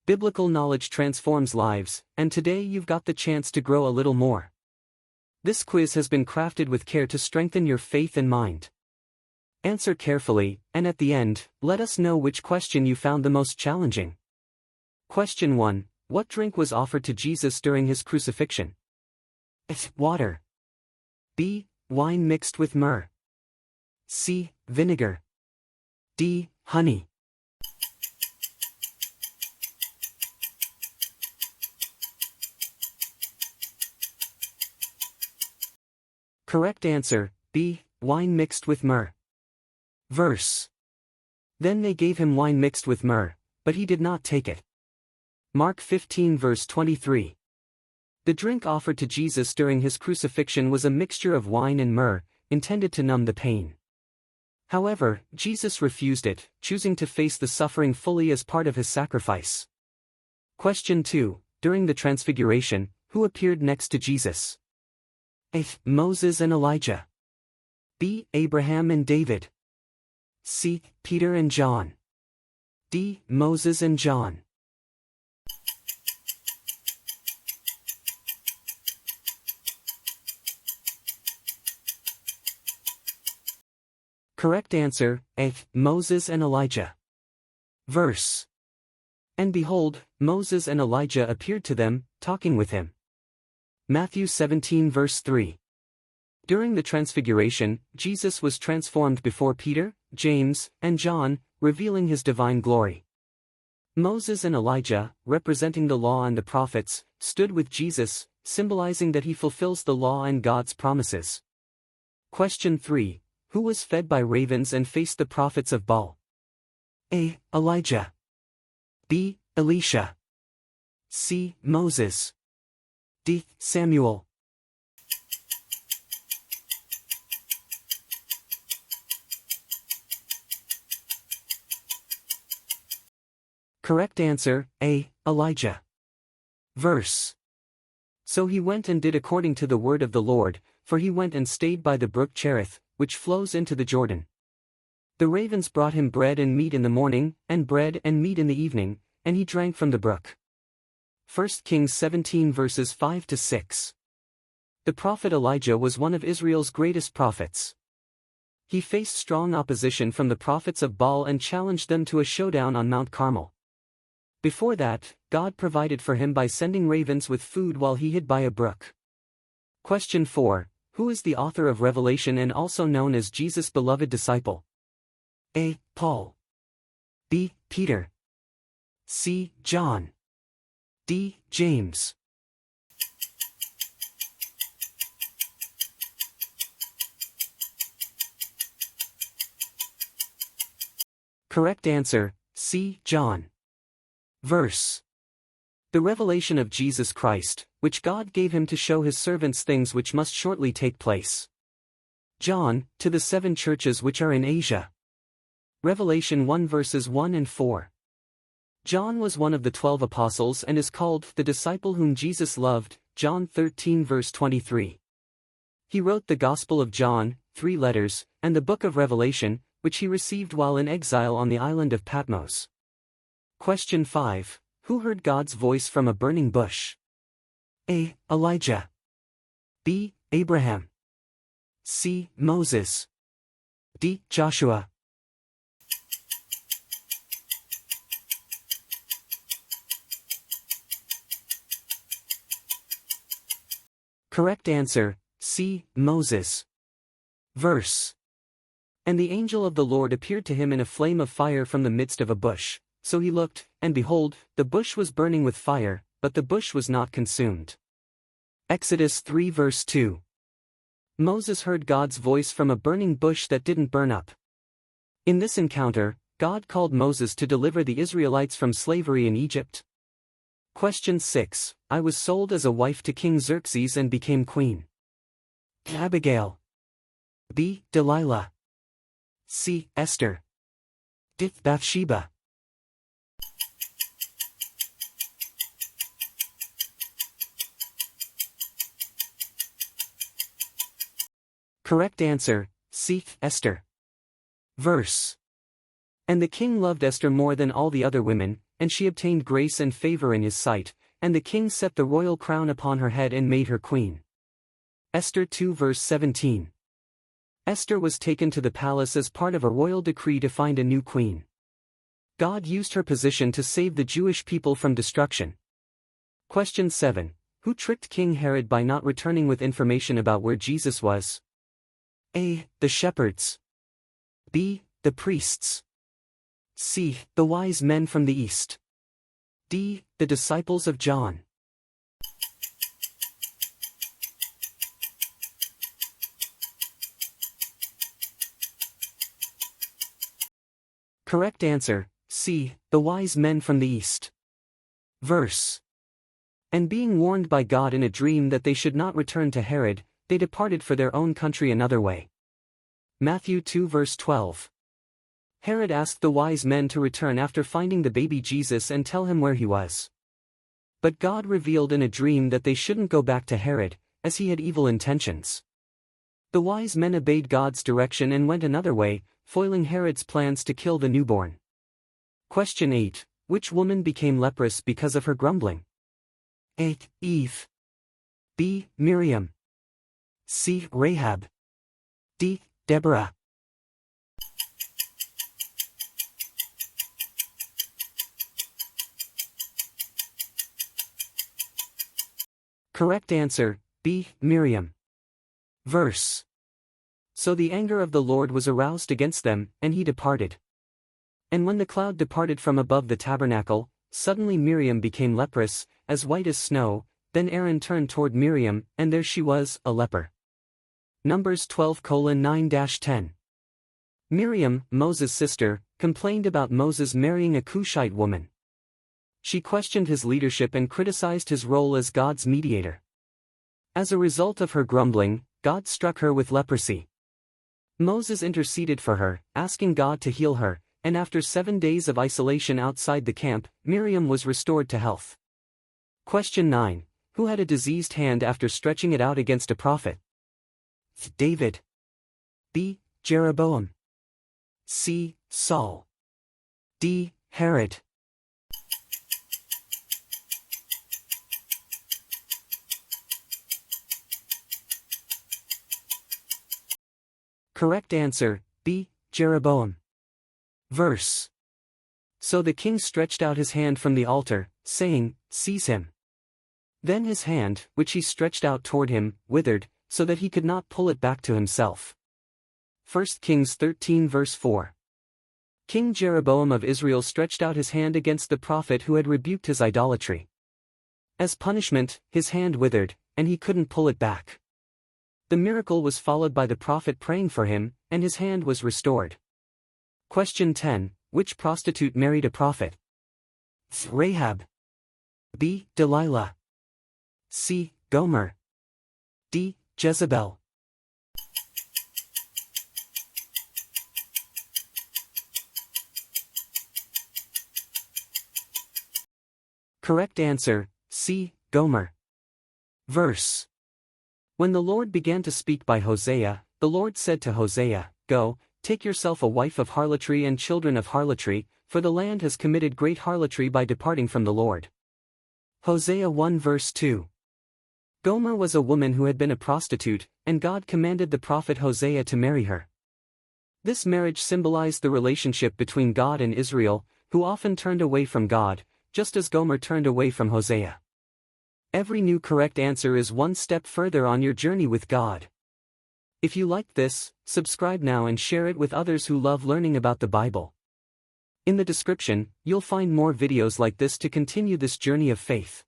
Biblical knowledge transforms lives, and today you've got the chance to grow a little more. This quiz has been crafted with care to strengthen your faith and mind. Answer carefully, and at the end, let us know which question you found the most challenging. Question 1. What drink was offered to Jesus during his crucifixion? A. Water. B. Wine mixed with myrrh. C. Vinegar. D. Honey. Correct answer, B. Wine mixed with myrrh. Verse. Then they gave him wine mixed with myrrh, but he did not take it. Mark 15 verse 23. The drink offered to Jesus during his crucifixion was a mixture of wine and myrrh, intended to numb the pain. However, Jesus refused it, choosing to face the suffering fully as part of his sacrifice. Question 2. During the Transfiguration, who appeared next to Jesus? A. Moses and Elijah. B. Abraham and David. C. Peter and John. D. Moses and John. Correct answer, A. Moses and Elijah. Verse. And behold, Moses and Elijah appeared to them, talking with him. Matthew 17 verse 3. During the Transfiguration, Jesus was transformed before Peter, James, and John, revealing his divine glory. Moses and Elijah, representing the law and the prophets, stood with Jesus, symbolizing that he fulfills the law and God's promises. Question 3. Who was fed by ravens and faced the prophets of Baal? A. Elijah. B. Elisha. C. Moses. D. Samuel. Correct answer, A. Elijah. Verse. So he went and did according to the word of the Lord, for he went and stayed by the brook Cherith, which flows into the Jordan. The ravens brought him bread and meat in the morning, and bread and meat in the evening, and he drank from the brook. 1 Kings 17 verses 5 to 6. The prophet Elijah was one of Israel's greatest prophets. He faced strong opposition from the prophets of Baal and challenged them to a showdown on Mount Carmel. Before that, God provided for him by sending ravens with food while he hid by a brook. Question 4. Who is the author of Revelation and also known as Jesus' beloved disciple? A. Paul. B. Peter. C. John. D. James. Correct answer, C. John. Verse. The revelation of Jesus Christ, which God gave him to show his servants things which must shortly take place. John, to the 7 churches which are in Asia. Revelation 1 verses 1 and 4. John was one of the 12 apostles and is called the disciple whom Jesus loved, John 13 verse 23. He wrote the Gospel of John, 3 letters, and the book of Revelation, which he received while in exile on the island of Patmos. Question 5. Who heard God's voice from a burning bush? A. Elijah. B. Abraham. C. Moses. D. Joshua. Correct answer, C. Moses. Verse. And the angel of the Lord appeared to him in a flame of fire from the midst of a bush. So he looked, and behold, the bush was burning with fire, but the bush was not consumed. Exodus 3 verse 2. Moses heard God's voice from a burning bush that didn't burn up. In this encounter, God called Moses to deliver the Israelites from slavery in Egypt. Question 6. I was sold as a wife to King Xerxes and became queen. Abigail. B. Delilah. C. Esther. D. Bathsheba. Correct answer, C. Esther. Verse. And the king loved Esther more than all the other women, and she obtained grace and favor in his sight, and the king set the royal crown upon her head and made her queen. Esther 2 verse 17. Esther was taken to the palace as part of a royal decree to find a new queen. God used her position to save the Jewish people from destruction. Question 7. Who tricked King Herod by not returning with information about where Jesus was? A. The shepherds. B. The priests. C. The wise men from the east. D. The disciples of John. Correct answer, C. The wise men from the east. Verse. And being warned by God in a dream that they should not return to Herod, they departed for their own country another way. Matthew 2 verse 12. Herod asked the wise men to return after finding the baby Jesus and tell him where he was. But God revealed in a dream that they shouldn't go back to Herod, as he had evil intentions. The wise men obeyed God's direction and went another way, foiling Herod's plans to kill the newborn. Question 8. Which woman became leprous because of her grumbling? A. Eve. B. Miriam. C. Rahab. D. Deborah. Correct answer, B. Miriam. Verse. So the anger of the Lord was aroused against them, and he departed. And when the cloud departed from above the tabernacle, suddenly Miriam became leprous, as white as snow. Then Aaron turned toward Miriam, and there she was, a leper. Numbers 12:9-10. Miriam, Moses' sister, complained about Moses marrying a Cushite woman. She questioned his leadership and criticized his role as God's mediator. As a result of her grumbling, God struck her with leprosy. Moses interceded for her, asking God to heal her, and after 7 days of isolation outside the camp, Miriam was restored to health. Question 9. Who had a diseased hand after stretching it out against a prophet? David. B. Jeroboam. C. Saul. D. Herod. Correct answer, B. Jeroboam. Verse. So the king stretched out his hand from the altar, saying, "Seize him." Then his hand, which he stretched out toward him, withered, so that he could not pull it back to himself. 1 Kings 13 verse 4. King Jeroboam of Israel stretched out his hand against the prophet who had rebuked his idolatry. As punishment, his hand withered, and he couldn't pull it back. The miracle was followed by the prophet praying for him, and his hand was restored. Question 10. Which prostitute married a prophet? Rahab. B. Delilah. C. Gomer. D. Jezebel. Correct answer, C. Gomer. Verse. When the Lord began to speak by Hosea, the Lord said to Hosea, "Go, take yourself a wife of harlotry and children of harlotry, for the land has committed great harlotry by departing from the Lord." Hosea 1 verse 2. Gomer was a woman who had been a prostitute, and God commanded the prophet Hosea to marry her. This marriage symbolized the relationship between God and Israel, who often turned away from God, just as Gomer turned away from Hosea. Every new correct answer is one step further on your journey with God. If you liked this, subscribe now and share it with others who love learning about the Bible. In the description, you'll find more videos like this to continue this journey of faith.